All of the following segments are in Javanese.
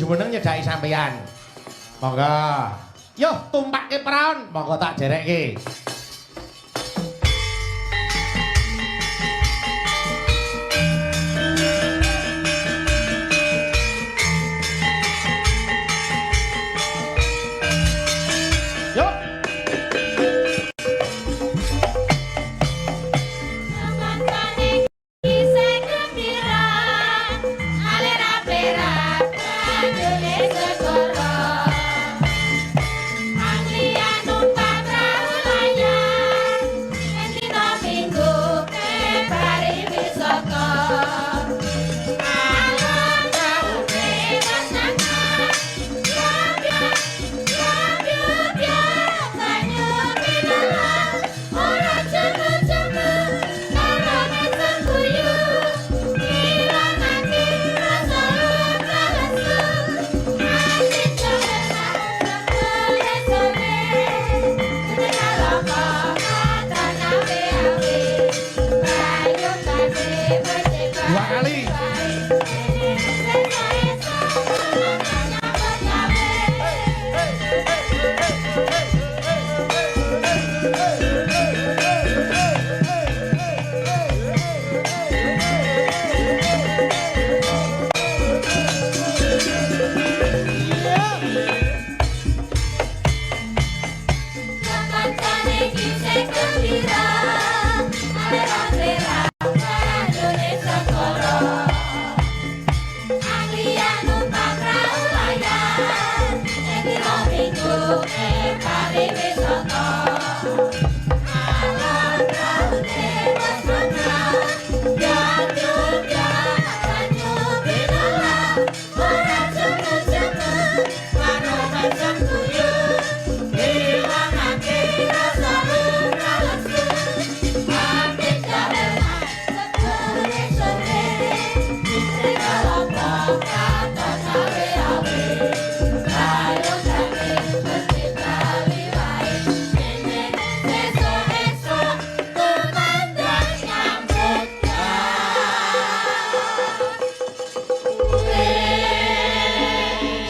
jumeneng nyedaki sampeyan. Monggo. Yo tumpake praon, monggo tak jerekke.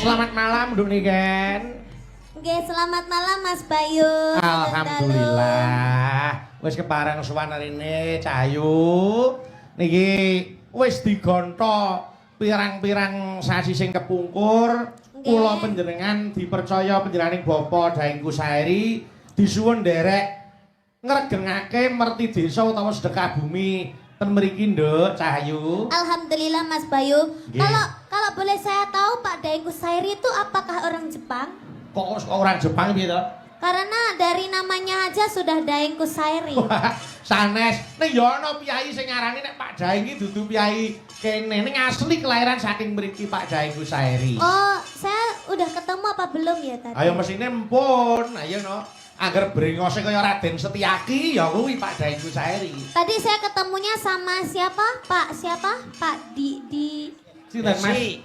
Selamat malam Nduk Niken. Nggih, selamat malam Mas Bayu. Alhamdulillah. Wis kepareng sowan rene Cahyu. Niki wis digonthok pirang-pirang sasi sing kepungkur. Kula panjenengan dipercaya panjenenganing Bapak Daeng Kusairi disuwun nderek ngregengake merti desa utawa sedekah bumi ten mriki Nduk Cahyu. Alhamdulillah Mas Bayu. Kalau boleh saya tahu Pak Daeng Kusairi itu apakah orang Jepang? Kok orang Jepang piye to? Karena dari namanya aja sudah Daeng Kusairi. Sanes, nek yo ana piyai sing ngarani nek Pak Daeng iki dudu piyai kene, ning asli kelahiran saking mriki Pak Daeng Kusairi. Oh, saya udah ketemu apa belum ya tadi? Ayo mesine empun, ayo no. Angger brengose kaya Raden Setyaki ya kuwi Pak Daeng Kusairi. Tadi saya ketemunya sama siapa? Pak siapa? Pak Sinten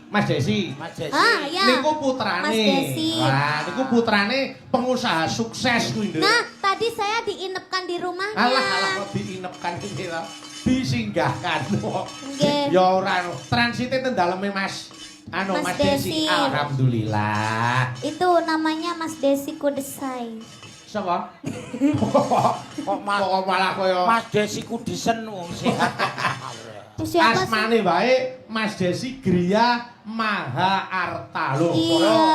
Mas Desi. Mas Desi. Ah, ya. Niku putrane. Mas Desi. Wah, niku putrane pengusaha sukses kuwi, Nduk. Nah, tadi saya diinepkan di rumahnya. Alah kok diinepkan iki lho. Disinggahkan. Nggih. Ya ora transite ten daleme Mas Mas Desi. Alhamdulillah. Itu namanya Mas Desi Kudesai. Sapa? Kok malah koyo Mas Desi Kudisen wong sehat. Siapa asmane wae Mas Desi Griya Maha Arta loh. Iya.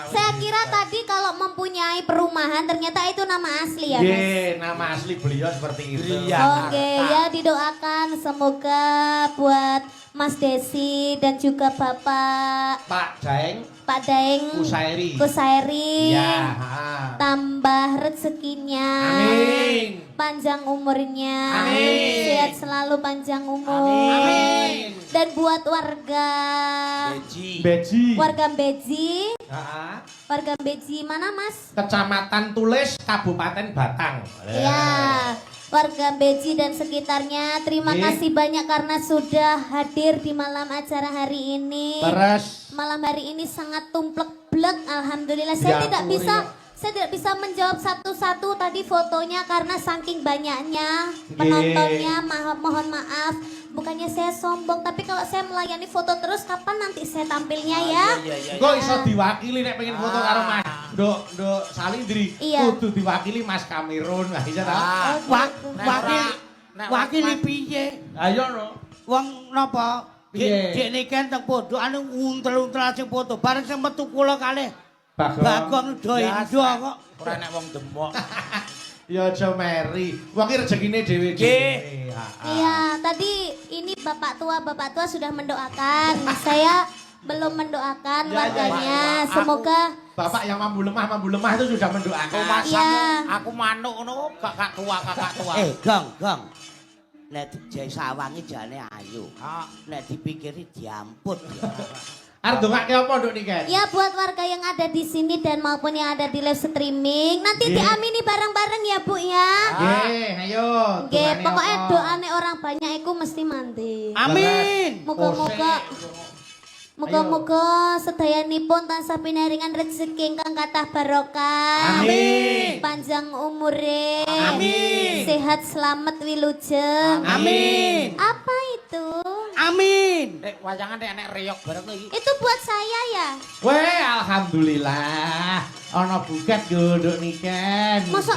Saya kira tadi kalau mempunyai perumahan ternyata itu nama asli ya, Mas. Iya, nama asli beliau seperti itu. Oke, ya didoakan semoga buat Mas Desi dan juga Bapak Pak Daeng Kusairi. Ya. Tambah rezekinya. Amin. Panjang umurnya. Amin. Sehat selalu panjang umur. Amin. Dan buat warga Beji. Warga Beji. Ha. Warga Beji mana, Mas? Kecamatan Tulis, Kabupaten Batang. Ya, warga Beji dan sekitarnya terima kasih banyak karena sudah hadir di malam acara hari ini. Terus Malam hari ini sangat tumplek-blek, alhamdulillah. Saya tidak bisa menjawab satu-satu tadi fotonya karena saking banyaknya penontonnya. Mohon maaf. bukannya saya sombong, tapi kalau saya melayani foto terus, kapan nanti saya tampilnya ya? Kok iso diwakili nek pengen foto karo Mas Nduk Salindri. Iya. Kudu diwakili Mas Kamerun. Lah iya ta? Wakili piye? Ayo no. Wong napa? Piye? Dekne kan teng pondok anu untel-untel sing foto bareng sing metu kula kalih. Bagong do indo kok. Ora nek wong demok. Ya aja meri. Wong iki rezekine dhewe-dhewe. Iya, tadi ini Bapak tua sudah mendoakan. Saya belum mendoakan warganya. Semoga Bapak yang mampu lemah itu sudah mendoakan. iya. Aku manuk ngono kakak tua. Gong. Nek dijai sawangi jane ayu. Nek dipikiri diampun. Arep ndongake apa Nduk Niken? Ya buat warga yang ada di sini dan maupun yang ada di live streaming, nanti diamini bareng-bareng ya Bu ya. Nggih, ayo. Nggih, pokoknya doane orang banyak iku mesti mandi. Amin. Muga-muga sedayanipun tansah pinaringan rezeki ingkang kathah barokah. Amin. Panjang umure. Amin. Sehat selamat wilujeng. Amin. Apa itu? Amin. Nek wayangan nek reyok bareng iki. Itu buat saya ya. Weh, alhamdulillah. Ana buket yo Nduk Niken. Masa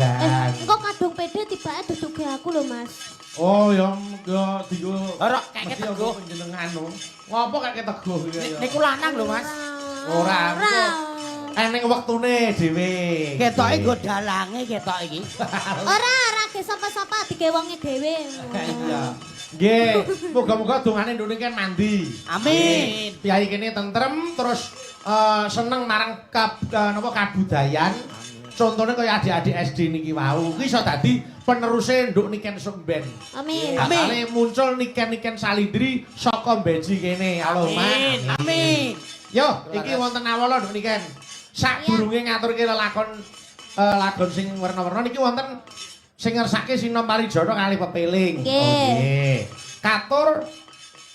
engko kadung pede tibake duduk ke aku lho Mas. Oh, ya digo. Ora kek teguh panjenengan no. Ngopo kek teguh iki ya? Niku lanang lho Mas. Ora. Eneng wektune dhewe. Ketoke nggo dalange ketok iki. Ora ge sapa-sapa digewonge dhewe. Iya. Nggih, muga-muga dongane Nduk Niken mandi. Amin. Piyai kene tentrem terus seneng marang kabudayan. Contohnya kaya adik-adik SD niki wau. Iki iso dadi peneruse Nduk Niken Sumben. Amin. Amin. Muncul Niken Salindri saka Beji kene. Allahumma. Amin. Yo, iki wonten awala Nduk Niken. Sadurunge ngaturke lelakon lagon sing werna-werna niki wonten sing ngersake Sinom Parijana kali Pepeling. Nggih. Katur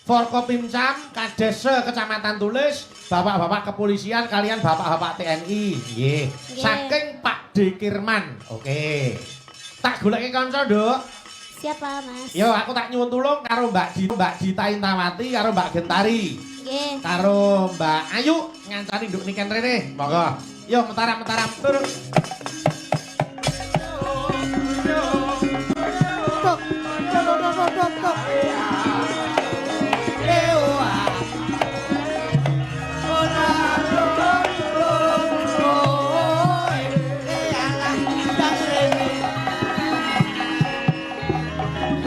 Forkopimcam Kades Kecamatan Tulis, bapak-bapak kepolisian kalian bapak-bapak TNI. Nggih. Saking Pak D Kirman. Oke. Tak goleki kanca, Nduk. Siapa, Mas? Yo, aku tak nyuwun tulung karo Mbak Dita Intawati karo Mbak Gentari. Nggih. Karo Mbak Ayu ngancani Nduk Niken rene. Monggo. Yo, mentaram-mentaram tur.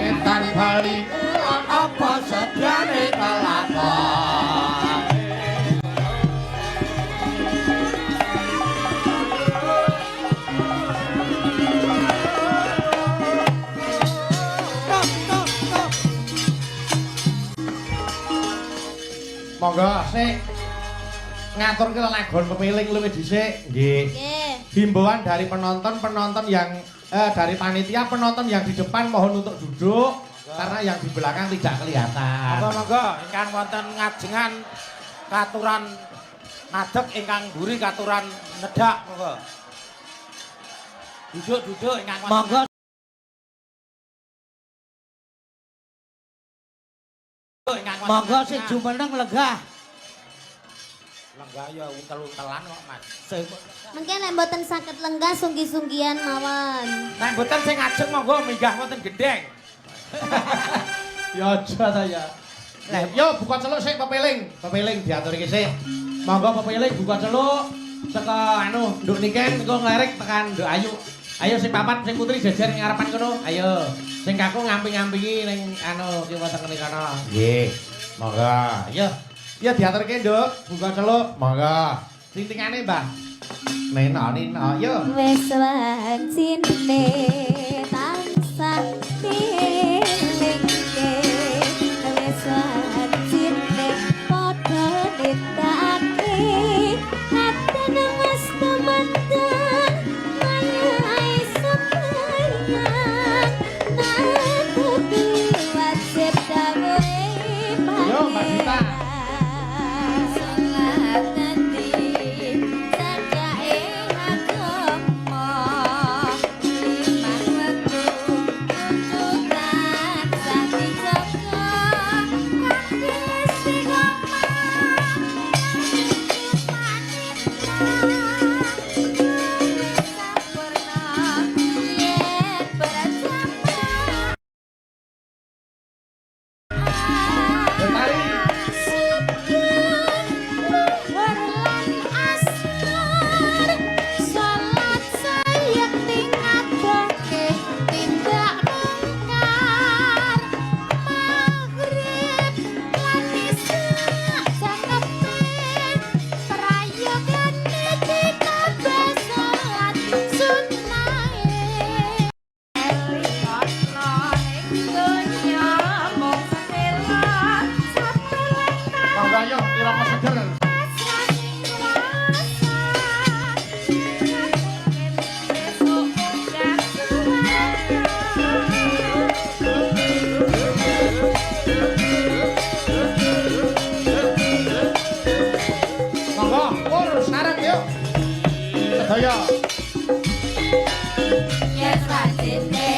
Ketan bali apa sediane kelakon. Monggo sik ngaturke lelagon Pepeling luwih dhisik. Nggih. Nggih. Himbauan dari penonton yang dari panitia, penonton yang di depan mohon untuk duduk karena yang di belakang tidak kelihatan. Monggo ingkang wonten ngajengan katuran ngadeg ingkang mburi katuran nedhak monggo. Duduk ingkang wonten. Monggo Monggo sing jumeneng lenggah. Lenggah ya untel-untelan kok, Mas. Mungkin nek mboten saged lenggah sunggi-sunggian mawon. Nek mboten sing ajeng monggo minggah wonten gendeng. Ya aja ta ya. Yo buka celuk sik Pepeling diaturke sik. Monggo Pepeling buka celuk saka Nduk Niken engko nglerek tekan Nduk Ayu. Ayo sing papat sing putri jejer ning ngarepan kono. Ayo. Sing kakung ngamping-ngampingi ning kiwa tengene kono. Nggih. Monggo. Ayo. Ya diaturke Nduk, buka celuk. Monggo. Tintingane, Mbah. Nena, yo. Wes wancine tansah dilingke. Wes wancine padha ditake. Haten mas temanten mayai sembayang. Natuti wajib dawuhe Yo, Mbak Dita. Salah Pur sareng yuk. Sedaya. Yes, wajine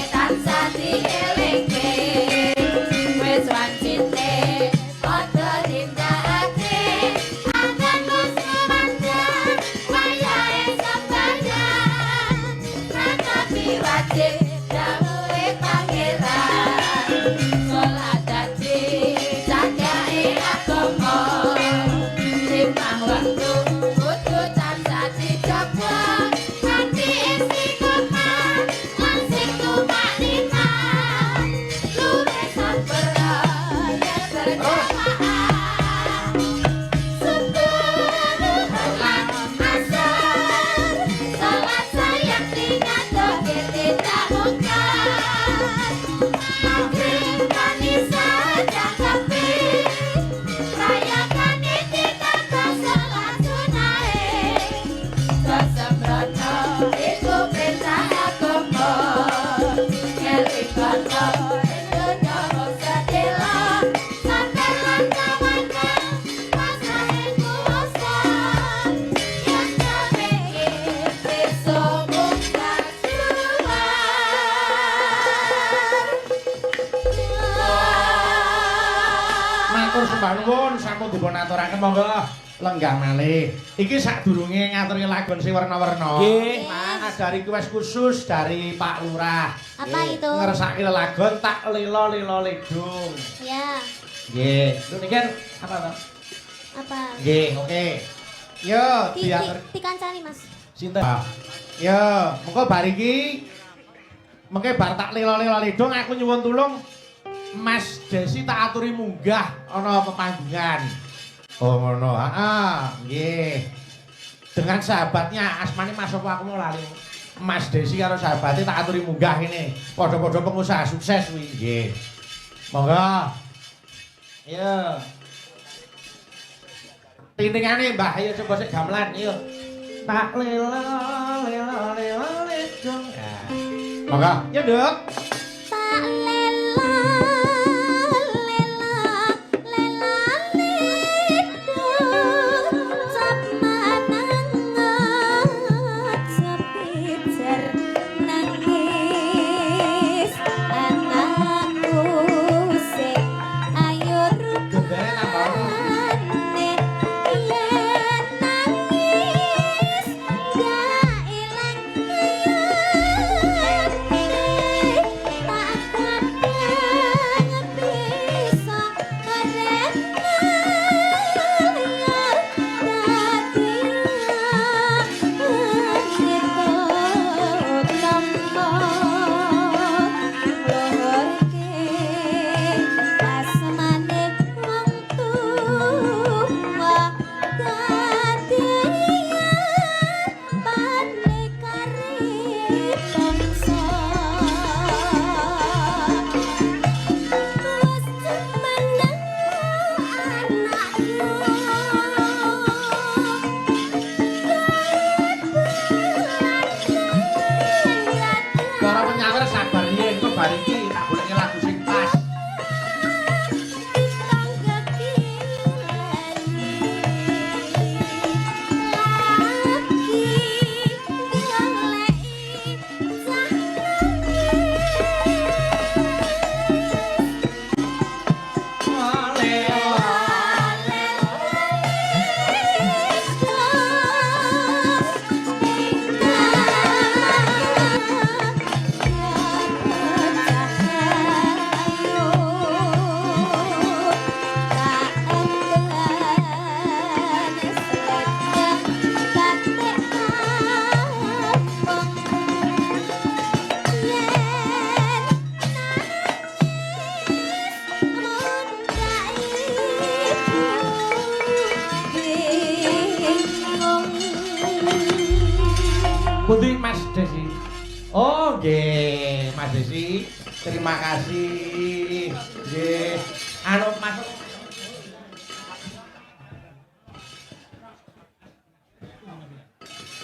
tansah dielingke. Wis wajine padha tindakake. Angan muslimandan wayahe sembahyang. Natapi wajib dawuhe pangeran. Salat dadi cacake agama. Limang waktu kudu tansah dijaga. Hati istiqomah lan sing tumakninah. Luwih sabar yen berjamaah. Subuh lan asar. Salat sayang dingadoke tidak mungkar. Maghrib lan isya jangkapi. Rayakan itikaf salat sunahe. Sesembrono iku perintah agama. Ngeling kono Indonya mung sedela. Santai lan tawanan pasahe kuwasa. Yang gawe besok buka Matur sembah nuwun sampun dipun aturaken monggo lenggah malih. Iki sadurunge ngaturi lagon sing warna-warna. Nggih. Ada request khusus dari Pak Lurah. Apa itu? Ngersaki lelagon tak lilo-lilo ledung. Ya, Nggih. Lho niki kan apa to? apa? Nggih, oke. Yo, diatur Dikancani, Mas. sinten? Yo, mengko bar iki mengke bar tak lilo-lilo ledung aku nyuwun tulung Mas Desi tak aturi munggah ana pepanggungan. Oh ngono, heeh. Nggih. Dengan sahabatnya asmane Mas apa aku mau lali. Mas Desi karo sahabate tak aturi munggah ini. Padha-padha pengusaha sukses kuwi nggih. Monggo. Ayo. Tintingane Mbah, ayo coba sik gamelan, ayo. Tak lelo lelo lelo ledung. Monggo, yo Nduk. Tak lela, lela, lidung. Cap manangat, cap pijar nangis. Anakku sing ayo Gendere tambah. rupane. Yen nangis gak ilang Para penyawer sabar yen kok bar iki tak goleki lagu sing pas. Pundi Mas Desi? Oh, nggih, Mas Desi. Terima kasih. Nggih. Anu Mas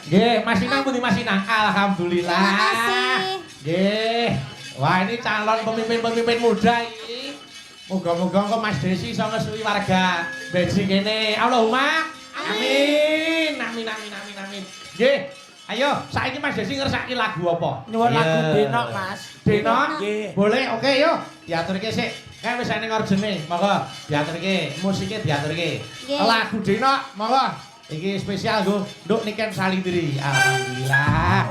Nggih, Mas Inang pundi Mas Inang? Alhamdulillah. Terima kasih. Nggih. Wah, ini calon pemimpin-pemimpin muda ini. Moga-moga kok Mas Desi iso ngesuwi warga Beji kene. Allahumma Amin, amin, amin, amin, amin. Nggih, ayo, saiki Mas Desi ngersaki lagu apa? Nyuwun lagu Denok, Mas. Denok? Nggih. Boleh, oke, yuk. Diaturke sik. Kae wis ana orjene, monggo diaturke, musike diaturke. Nggih. Lagu Denok, monggo. Iki spesial nggo Nduk Niken Salindri. Alhamdulillah.